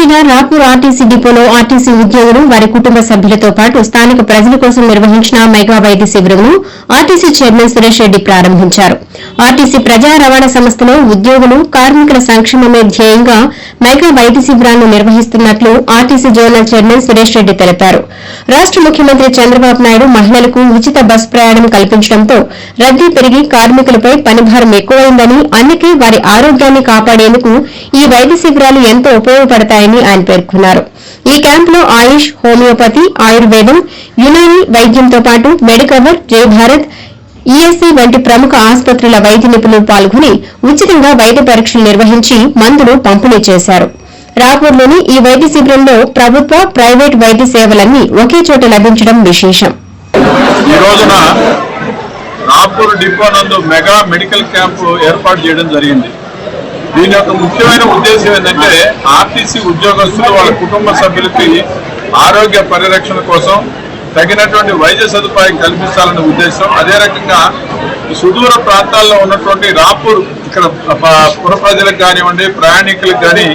జిల్లా రాపూర్ ఆర్టీసీ డిపోలో ఆర్టీసీ ఉద్యోగులు వారి కుటుంబ సభ్యులతో పాటు స్థానిక ప్రజల కోసం నిర్వహించిన మెగా వైద్య శిబిరంను ఆర్టీసీ చైర్మన్ సురేష్ రెడ్డి ప్రారంభించారు. ఆర్టీసీ ప్రజా రవాణా సంస్థలో ఉద్యోగులు కార్మికుల సంక్షేమమే ధ్యేయంగా మెగా వైద్య శిబిరాలను నిర్వహిస్తున్నట్లు RTC zonal chairman Suresh Reddy తెలిపారు. రాష్ట ముఖ్యమంత్రి చంద్రబాబు నాయుడు మహిళలకు ఉచిత బస్సు ప్రయాణం కల్పించడంతో రద్దీ పెరిగి కార్మికులపై పనిభారం ఎక్కువైందని, అందుకే వారి ఆరోగ్యాన్ని కాపాడేందుకు ఈ వైద్య శిబిరాలు ఎంతో ఉపయోగపడతాయని ఆయన పేర్కొన్నారు. ఈ క్యాంపులో ఆయుష్, హోమియోపతి, ఆయుర్వేదం, యునాని వైద్యంతో పాటు మెడికవర్, జై భారత్, ఈఎస్ఐ వంటి ప్రముఖ ఆసుపత్రుల వైద్య నిపుణులు పాల్గొని ఉచితంగా వైద్య పరీక్షలు నిర్వహించి మందులు పంపిణీ చేశారు. రాపూర్లోని ఈ వైద్య శిబిరంలో ప్రభుత్వ, ప్రైవేట్ వైద్య సేవలన్నీ ఒకే చోట లభించడం విశేషం. ఈ రోజున రాపూర్ డిపో నందు మెగా మెడికల్ క్యాంపు ఏర్పాటు చేయడం జరిగింది. దీని యొక్క ముఖ్యమైన ఉద్దేశం ఏంటంటే ఆర్టీసీ ఉద్యోగస్తులు వాళ్ళ కుటుంబ సభ్యులకి ఆరోగ్య పరిరక్షణ కోసం తగినటువంటి వైద్య సదుపాయం కల్పించాలనే ఉద్దేశం. అదే రకంగా సుదూర ప్రాంతాల్లో ఉన్నటువంటి రాపూర్ ఇక్కడ పుర ప్రజలకు కానివ్వండి, ప్రయాణికులకు కానీ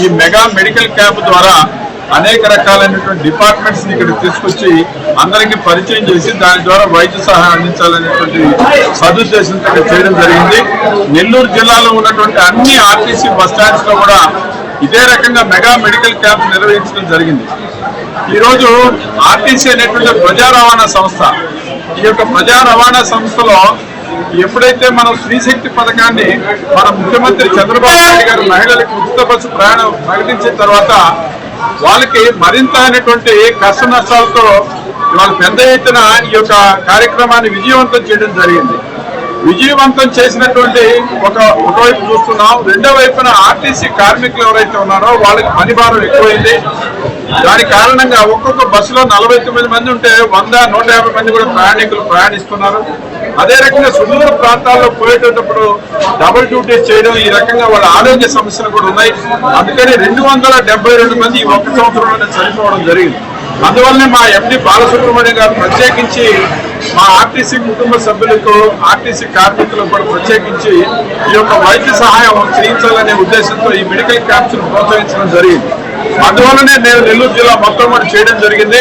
ఈ మెగా మెడికల్ క్యాంప్ ద్వారా అనేక రకాలైనటువంటి డిపార్ట్మెంట్స్ ఇక్కడ తీసుకొచ్చి అందరికీ పరిచయం చేసి దాని ద్వారా వైద్య సహాయం అందించాలనేటువంటి సదుద్దేశంతో చేయడం జరిగింది. నెల్లూరు జిల్లాలో ఉన్నటువంటి అన్ని ఆర్టీసీ బస్ స్టాండ్స్ లో కూడా ఇదే రకంగా మెగా మెడికల్ క్యాంప్ నిర్వహించడం జరిగింది. ఈరోజు ఆర్టీసీ అనేటువంటి ప్రజా రవాణా సంస్థ, ఈ యొక్క ప్రజా రవాణా సంస్థలో ఎప్పుడైతే మనం స్త్రీశక్తి పథకాన్ని మన ముఖ్యమంత్రి చంద్రబాబు నాయుడు గారు మహిళలకు ఉచిత బస్సు ప్రయాణం ప్రకటించిన తర్వాత వాళ్ళకి మరింత అయినటువంటి కష్ట నష్టాలతో వాళ్ళు పెద్ద ఎత్తున ఈ యొక్క కార్యక్రమాన్ని విజయవంతం చేయడం జరిగింది. విజయవంతం చేసినటువంటి ఒకవైపు చూస్తున్నాం, రెండో వైపున ఆర్టీసీ కార్మికులు ఎవరైతే ఉన్నారో వాళ్ళకి పని భారం ఎక్కువైంది. దాని కారణంగా ఒక్కొక్క బస్సులో 49 మంది ఉంటే 100-150 మంది కూడా ప్రయాణికులు ప్రయాణిస్తున్నారు. అదే రకంగా సుదూర ప్రాంతాల్లో పోయేటప్పుడు డబుల్ డ్యూటీస్ చేయడం, ఈ రకంగా వాళ్ళ ఆరోగ్య సమస్యలు కూడా ఉన్నాయి. అందుకని 272 మంది ఈ ఒక్క సంవత్సరంలోనే చనిపోవడం జరిగింది. అందువల్లనే మా ఎండి బాలసుబ్రహ్మణ్యం గారు ప్రత్యేకించి మా ఆర్టీసీ కుటుంబ సభ్యులకు, ఆర్టీసీ కార్మికులకు కూడా ప్రత్యేకించి ఈ యొక్క వైద్య సహాయం చేయించాలనే ఉద్దేశంతో ఈ మెడికల్ క్యాంప్స్ ను ప్రోత్సహించడం జరిగింది. అందువల్లనే నేను నెల్లూరు జిల్లా మొత్తం చేయడం జరిగింది.